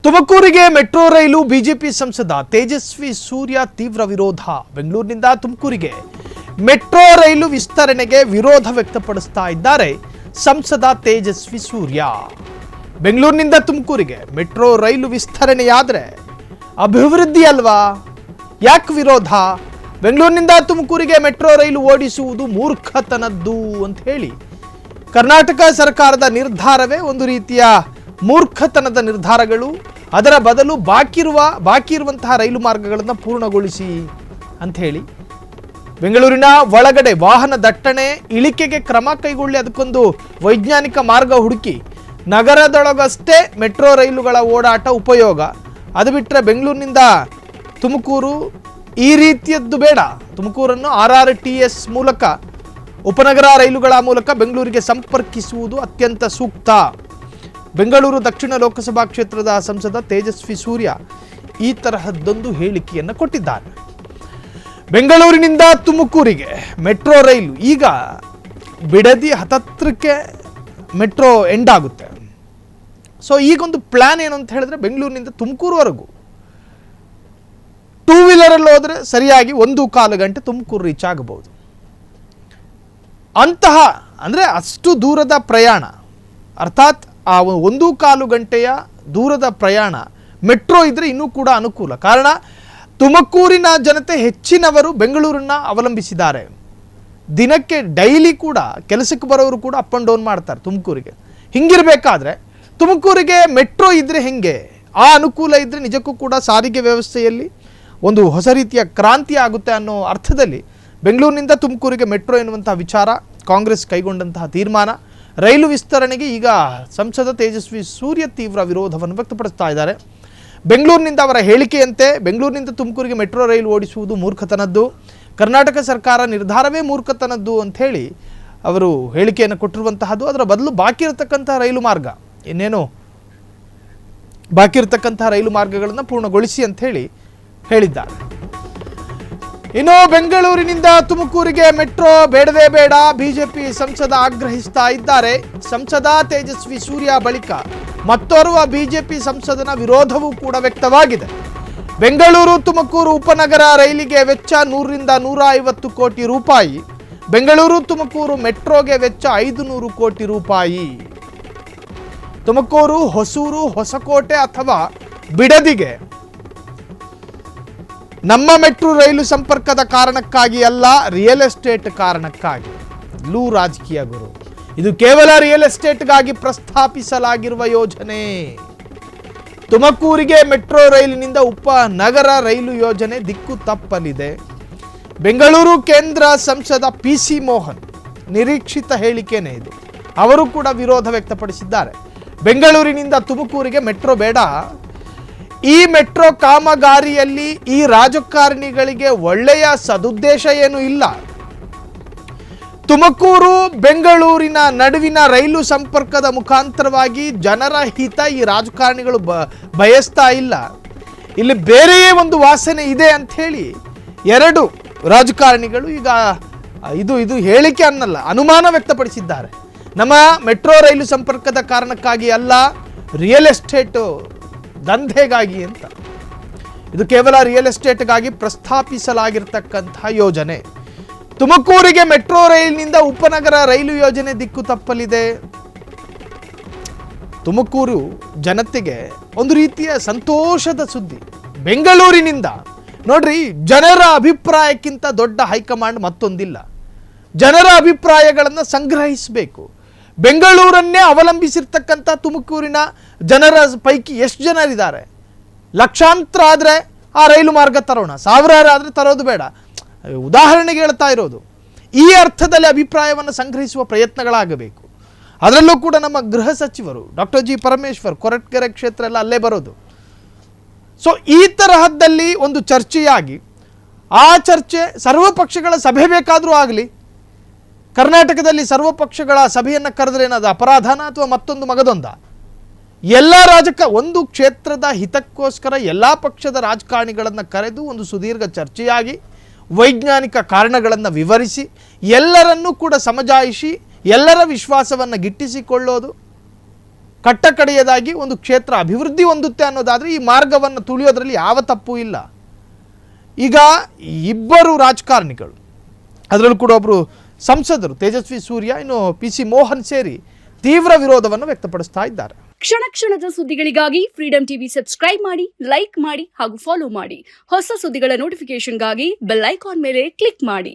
ತುಮಕೂರಿಗೆ ಮೆಟ್ರೋ ರೈಲು ಬಿಜೆಪಿ ಸಂಸದ ತೇಜಸ್ವಿ ಸೂರ್ಯ ತೀವ್ರ ವಿರೋಧ. ಬೆಂಗಳೂರಿನಿಂದ ತುಮಕೂರಿಗೆ ಮೆಟ್ರೋ ರೈಲು ವಿಸ್ತರಣೆಗೆ ವಿರೋಧ ವ್ಯಕ್ತಪಡಿಸ್ತಾ ಇದ್ದಾರೆ ಸಂಸದ ತೇಜಸ್ವಿ ಸೂರ್ಯ. ಬೆಂಗಳೂರಿನಿಂದ ತುಮಕೂರಿಗೆ ಮೆಟ್ರೋ ರೈಲು ವಿಸ್ತರಣೆಯಾದರೆ ಅಭಿವೃದ್ಧಿ ಅಲ್ವಾ, ಯಾಕೆ ವಿರೋಧ? ಬೆಂಗಳೂರಿನಿಂದ ತುಮಕೂರಿಗೆ ಮೆಟ್ರೋ ರೈಲು ಓಡಿಸುವುದು ಮೂರ್ಖತನದ್ದು ಅಂತ ಹೇಳಿ ಕರ್ನಾಟಕ ಸರ್ಕಾರದ ನಿರ್ಧಾರವೇ ಒಂದು ರೀತಿಯ ಮೂರ್ಖತನದ ನಿರ್ಧಾರಗಳು. ಅದರ ಬದಲು ಬಾಕಿ ಇರುವಂತಹ ರೈಲು ಮಾರ್ಗಗಳನ್ನು ಪೂರ್ಣಗೊಳಿಸಿ ಅಂತ ಹೇಳಿ ಬೆಂಗಳೂರಿನ ಒಳಗಡೆ ವಾಹನ ದಟ್ಟಣೆ ಇಳಿಕೆಗೆ ಕ್ರಮ ಕೈಗೊಳ್ಳಿ, ಅದಕ್ಕೊಂದು ವೈಜ್ಞಾನಿಕ ಮಾರ್ಗ ಹುಡುಕಿ ನಗರದೊಳಗಷ್ಟೇ ಮೆಟ್ರೋ ರೈಲುಗಳ ಓಡಾಟ ಉಪಯೋಗ. ಅದು ಬಿಟ್ಟರೆ ಬೆಂಗಳೂರಿನಿಂದ ತುಮಕೂರು ಈ ರೀತಿಯದ್ದು ಬೇಡ. ತುಮಕೂರನ್ನು RRTS ಮೂಲಕ ಉಪನಗರ ರೈಲುಗಳ ಮೂಲಕ ಬೆಂಗಳೂರಿಗೆ ಸಂಪರ್ಕಿಸುವುದು ಅತ್ಯಂತ ಸೂಕ್ತ. ಬೆಂಗಳೂರು ದಕ್ಷಿಣ ಲೋಕಸಭಾ ಕ್ಷೇತ್ರದ ಸಂಸದ ತೇಜಸ್ವಿ ಸೂರ್ಯ ಈ ತರಹದ್ದೊಂದು ಹೇಳಿಕೆಯನ್ನು ಕೊಟ್ಟಿದ್ದಾರೆ. ಬೆಂಗಳೂರಿನಿಂದ ತುಮಕೂರಿಗೆ ಮೆಟ್ರೋ ರೈಲು ಈಗ ಬಿಡದಿ ಹತ್ತತ್ರಕ್ಕೆ ಮೆಟ್ರೋ ಎಂಡ್ ಆಗುತ್ತೆ. ಸೊ ಈಗೊಂದು ಪ್ಲಾನ್ ಏನು ಅಂತ ಹೇಳಿದ್ರೆ ಬೆಂಗಳೂರಿನಿಂದ ತುಮಕೂರುವರೆಗೂ 2 ವೀಲರಲ್ಲಿ ಹೋದರೆ ಸರಿಯಾಗಿ 1.25 ಗಂಟೆ ತುಮಕೂರು ರೀಚ್ ಆಗಬಹುದು. ಅಂತಹ ಅಂದರೆ ಅಷ್ಟು ದೂರದ ಪ್ರಯಾಣ, ಅರ್ಥಾತ್ ಆ 1.25 ಗಂಟೆಯ ದೂರದ ಪ್ರಯಾಣ ಮೆಟ್ರೋ ಇದ್ದರೆ ಇನ್ನೂ ಕೂಡ ಅನುಕೂಲ. ಕಾರಣ ತುಮಕೂರಿನ ಜನತೆ ಹೆಚ್ಚಿನವರು ಬೆಂಗಳೂರನ್ನು ಅವಲಂಬಿಸಿದ್ದಾರೆ. ದಿನಕ್ಕೆ ಡೈಲಿ ಕೂಡ ಕೆಲಸಕ್ಕೆ ಬರೋರು ಕೂಡ ಅಪ್ ಆ್ಯಂಡ್ ಡೌನ್ ಮಾಡ್ತಾರೆ ತುಮಕೂರಿಗೆ. ಹಿಂಗಿರಬೇಕಾದ್ರೆ ತುಮಕೂರಿಗೆ ಮೆಟ್ರೋ ಇದ್ದರೆ ಹೆಂಗೆ? ಆ ಅನುಕೂಲ ಇದ್ದರೆ ನಿಜಕ್ಕೂ ಕೂಡ ಸಾರಿಗೆ ವ್ಯವಸ್ಥೆಯಲ್ಲಿ ಒಂದು ಹೊಸ ರೀತಿಯ ಕ್ರಾಂತಿ ಆಗುತ್ತೆ ಅನ್ನೋ ಅರ್ಥದಲ್ಲಿ ಬೆಂಗಳೂರಿನಿಂದ ತುಮಕೂರಿಗೆ ಮೆಟ್ರೋ ಎನ್ನುವಂತಹ ವಿಚಾರ ಕಾಂಗ್ರೆಸ್ ಕೈಗೊಂಡಂತಹ ತೀರ್ಮಾನ. ರೈಲು ವಿಸ್ತರಣೆಗೆ ಈಗ ಸಂಸದ ತೇಜಸ್ವಿ ಸೂರ್ಯ ತೀವ್ರ ವಿರೋಧವನ್ನು ವ್ಯಕ್ತಪಡಿಸ್ತಾ ಇದ್ದಾರೆ. ಬೆಂಗಳೂರಿನಿಂದ ಅವರ ಹೇಳಿಕೆಯಂತೆ ಬೆಂಗಳೂರಿನಿಂದ ತುಮಕೂರಿಗೆ ಮೆಟ್ರೋ ರೈಲು ಓಡಿಸುವುದು ಮೂರ್ಖತನದ್ದು, ಕರ್ನಾಟಕ ಸರ್ಕಾರ ನಿರ್ಧಾರವೇ ಮೂರ್ಖತನದ್ದು ಅಂಥೇಳಿ ಅವರು ಹೇಳಿಕೆಯನ್ನು ಕೊಟ್ಟಿರುವಂತಹದ್ದು. ಅದರ ಬದಲು ಬಾಕಿ ಇರತಕ್ಕಂತಹ ರೈಲು ಮಾರ್ಗ ಇನ್ನೇನು ಬಾಕಿ ಇರತಕ್ಕಂತಹ ರೈಲು ಮಾರ್ಗಗಳನ್ನು ಪೂರ್ಣಗೊಳಿಸಿ ಅಂಥೇಳಿ ಹೇಳಿದ್ದಾರೆ. ಇನ್ನು ಬೆಂಗಳೂರಿನಿಂದ ತುಮಕೂರಿಗೆ ಮೆಟ್ರೋ ಬೇಡವೇ ಬೇಡ, ಬಿಜೆಪಿ ಸಂಸದ ಆಗ್ರಹಿಸ್ತಾ ಇದ್ದಾರೆ. ಸಂಸದ ತೇಜಸ್ವಿ ಸೂರ್ಯ ಬಳಿಕ ಮತ್ತೋರ್ವ ಬಿಜೆಪಿ ಸಂಸದನ ವಿರೋಧವೂ ಕೂಡ ವ್ಯಕ್ತವಾಗಿದೆ. ಬೆಂಗಳೂರು ತುಮಕೂರು ಉಪನಗರ ರೈಲಿಗೆ ವೆಚ್ಚ 100 ರಿಂದ 150 ಕೋಟಿ ರೂಪಾಯಿ, ಬೆಂಗಳೂರು ತುಮಕೂರು ಮೆಟ್ರೋಗೆ ವೆಚ್ಚ 500 ಕೋಟಿ ರೂಪಾಯಿ. ತುಮಕೂರು, ಹೊಸೂರು, ಹೊಸಕೋಟೆ ಅಥವಾ ಬಿಡದಿಗೆ ನಮ್ಮ ಮೆಟ್ರೋ ರೈಲು ಸಂಪರ್ಕದ ಕಾರಣಕ್ಕಾಗಿ ಅಲ್ಲ, ರಿಯಲ್ ಎಸ್ಟೇಟ್ ಕಾರಣಕ್ಕಾಗಿ. ಇಲ್ಲೂ ರಾಜಕೀಯ ಗುರು. ಇದು ಕೇವಲ ರಿಯಲ್ ಎಸ್ಟೇಟ್ಗಾಗಿ ಪ್ರಸ್ತಾಪಿಸಲಾಗಿರುವ ಯೋಜನೆ. ತುಮಕೂರಿಗೆ ಮೆಟ್ರೋ ರೈಲಿನಿಂದ ಉಪನಗರ ರೈಲು ಯೋಜನೆ ದಿಕ್ಕು ತಪ್ಪಲಿದೆ. ಬೆಂಗಳೂರು ಕೇಂದ್ರ ಸಂಸದ PC ಮೋಹನ್ ನಿರೀಕ್ಷಿತ ಹೇಳಿಕೆನೇ ಇದು. ಅವರು ಕೂಡ ವಿರೋಧ ವ್ಯಕ್ತಪಡಿಸಿದ್ದಾರೆ. ಬೆಂಗಳೂರಿನಿಂದ ತುಮಕೂರಿಗೆ ಮೆಟ್ರೋ ಬೇಡ, ಈ ಮೆಟ್ರೋ ಕಾಮಗಾರಿಯಲ್ಲಿ ಈ ರಾಜಕಾರಣಿಗಳಿಗೆ ಒಳ್ಳೆಯ ಸದುದ್ದೇಶ ಏನೂ ಇಲ್ಲ. ತುಮಕೂರು ಬೆಂಗಳೂರಿನ ನಡುವಿನ ರೈಲು ಸಂಪರ್ಕದ ಮುಖಾಂತರವಾಗಿ ಜನರ ಹಿತ ಈ ರಾಜಕಾರಣಿಗಳು ಬಯಸ್ತಾ ಇಲ್ಲ. ಇಲ್ಲಿ ಬೇರೆಯೇ ಒಂದು ವಾಸನೆ ಇದೆ ಅಂಥೇಳಿ ಎರಡು ರಾಜಕಾರಣಿಗಳು ಈಗ ಇದು ಹೇಳಿಕೆ ಅನ್ನಲ್ಲ, ಅನುಮಾನ ವ್ಯಕ್ತಪಡಿಸಿದ್ದಾರೆ. ನಮ್ಮ ಮೆಟ್ರೋ ರೈಲು ಸಂಪರ್ಕದ ಕಾರಣಕ್ಕಾಗಿ ಅಲ್ಲ, ರಿಯಲ್ ಎಸ್ಟೇಟ್ ದಂಧೆಗಾಗಿ ಅಂತ. ಇದು ಕೇವಲ ರಿಯಲ್ ಎಸ್ಟೇಟ್ಗಾಗಿ ಪ್ರಸ್ತಾಪಿಸಲಾಗಿರ್ತಕ್ಕಂತಹ ಯೋಜನೆ. ತುಮಕೂರಿಗೆ ಮೆಟ್ರೋ ರೈಲಿನಿಂದ ಉಪನಗರ ರೈಲು ಯೋಜನೆ ದಿಕ್ಕು ತಪ್ಪಲಿದೆ. ತುಮಕೂರು ಜನತೆಗೆ ಒಂದು ರೀತಿಯ ಸಂತೋಷದ ಸುದ್ದಿ. ಬೆಂಗಳೂರಿನಿಂದ ನೋಡ್ರಿ, ಜನರ ಅಭಿಪ್ರಾಯಕ್ಕಿಂತ ದೊಡ್ಡ ಹೈಕಮಾಂಡ್ ಮತ್ತೊಂದಿಲ್ಲ. ಜನರ ಅಭಿಪ್ರಾಯಗಳನ್ನು ಸಂಗ್ರಹಿಸಬೇಕು. ಬೆಂಗಳೂರನ್ನೇ ಅವಲಂಬಿಸಿರ್ತಕ್ಕಂಥ ತುಮಕೂರಿನ ಜನರ ಪೈಕಿ ಎಷ್ಟು ಜನರಿದ್ದಾರೆ? ಲಕ್ಷಾಂತರ ಆದರೆ ಆ ರೈಲು ಮಾರ್ಗ ತರೋಣ, ಸಾವಿರಾರು ಆದರೆ ತರೋದು ಬೇಡ. ಉದಾಹರಣೆಗೆ ಹೇಳ್ತಾ ಇರೋದು. ಈ ಅರ್ಥದಲ್ಲಿ ಅಭಿಪ್ರಾಯವನ್ನು ಸಂಗ್ರಹಿಸುವ ಪ್ರಯತ್ನಗಳಾಗಬೇಕು. ಅದರಲ್ಲೂ ಕೂಡ ನಮ್ಮ ಗೃಹ ಸಚಿವರು ಡಾಕ್ಟರ್ G. ಪರಮೇಶ್ವರ್ ಕೊರಟಗೆರೆ ಕ್ಷೇತ್ರ ಎಲ್ಲ ಅಲ್ಲೇ ಬರೋದು. ಸೊ ಈ ತರಹದ್ದಲ್ಲಿ ಒಂದು ಚರ್ಚೆಯಾಗಿ ಆ ಚರ್ಚೆ ಸರ್ವಪಕ್ಷಗಳ ಸಭೆ ಬೇಕಾದರೂ ಆಗಲಿ. ಕರ್ನಾಟಕದಲ್ಲಿ ಸರ್ವಪಕ್ಷಗಳ ಸಭೆಯನ್ನು ಕರೆದ್ರೆ ಏನದು ಅಪರಾಧನ ಅಥವಾ ಮತ್ತೊಂದು ಮಗದೊಂದ? ಎಲ್ಲ ಒಂದು ಕ್ಷೇತ್ರದ ಹಿತಕ್ಕೋಸ್ಕರ ಎಲ್ಲ ಪಕ್ಷದ ರಾಜಕಾರಣಿಗಳನ್ನು ಕರೆದು ಒಂದು ಸುದೀರ್ಘ ಚರ್ಚೆಯಾಗಿ ವೈಜ್ಞಾನಿಕ ಕಾರಣಗಳನ್ನು ವಿವರಿಸಿ ಎಲ್ಲರನ್ನೂ ಕೂಡ ಸಮಜಾಯಿಸಿ ಎಲ್ಲರ ವಿಶ್ವಾಸವನ್ನು ಗಿಟ್ಟಿಸಿಕೊಳ್ಳೋದು ಕಟ್ಟಕಡೆಯದಾಗಿ ಒಂದು ಕ್ಷೇತ್ರ ಅಭಿವೃದ್ಧಿ ಹೊಂದುತ್ತೆ ಅನ್ನೋದಾದರೆ ಈ ಮಾರ್ಗವನ್ನು ತುಳಿಯೋದ್ರಲ್ಲಿ ಯಾವ ತಪ್ಪು ಇಲ್ಲ. ಈಗ ಇಬ್ಬರು ರಾಜಕಾರಣಿಗಳು, ಅದರಲ್ಲೂ ಕೂಡ ಒಬ್ಬರು ಸಂಸದರು ತೇಜಸ್ವಿ ಸೂರ್ಯ, ಇನ್ನು PC ಮೋಹನ್ ಸೇರಿ ತೀವ್ರ ವಿರೋಧವನ್ನು ವ್ಯಕ್ತಪಡಿಸ್ತಾ ಇದ್ದಾರೆ. ಕ್ಷಣ ಕ್ಷಣದ ಸುದ್ದಿಗಳಿಗಾಗಿ ಫ್ರೀಡಂ ಟಿವಿ ಸಬ್ಸ್ಕ್ರೈಬ್ ಮಾಡಿ, ಲೈಕ್ ಮಾಡಿ ಹಾಗೂ ಫಾಲೋ ಮಾಡಿ. ಹೊಸ ಸುದ್ದಿಗಳ ನೋಟಿಫಿಕೇಶನ್ಗಾಗಿ ಬೆಲ್ ಐಕಾನ್ ಮೇಲೆ ಕ್ಲಿಕ್ ಮಾಡಿ.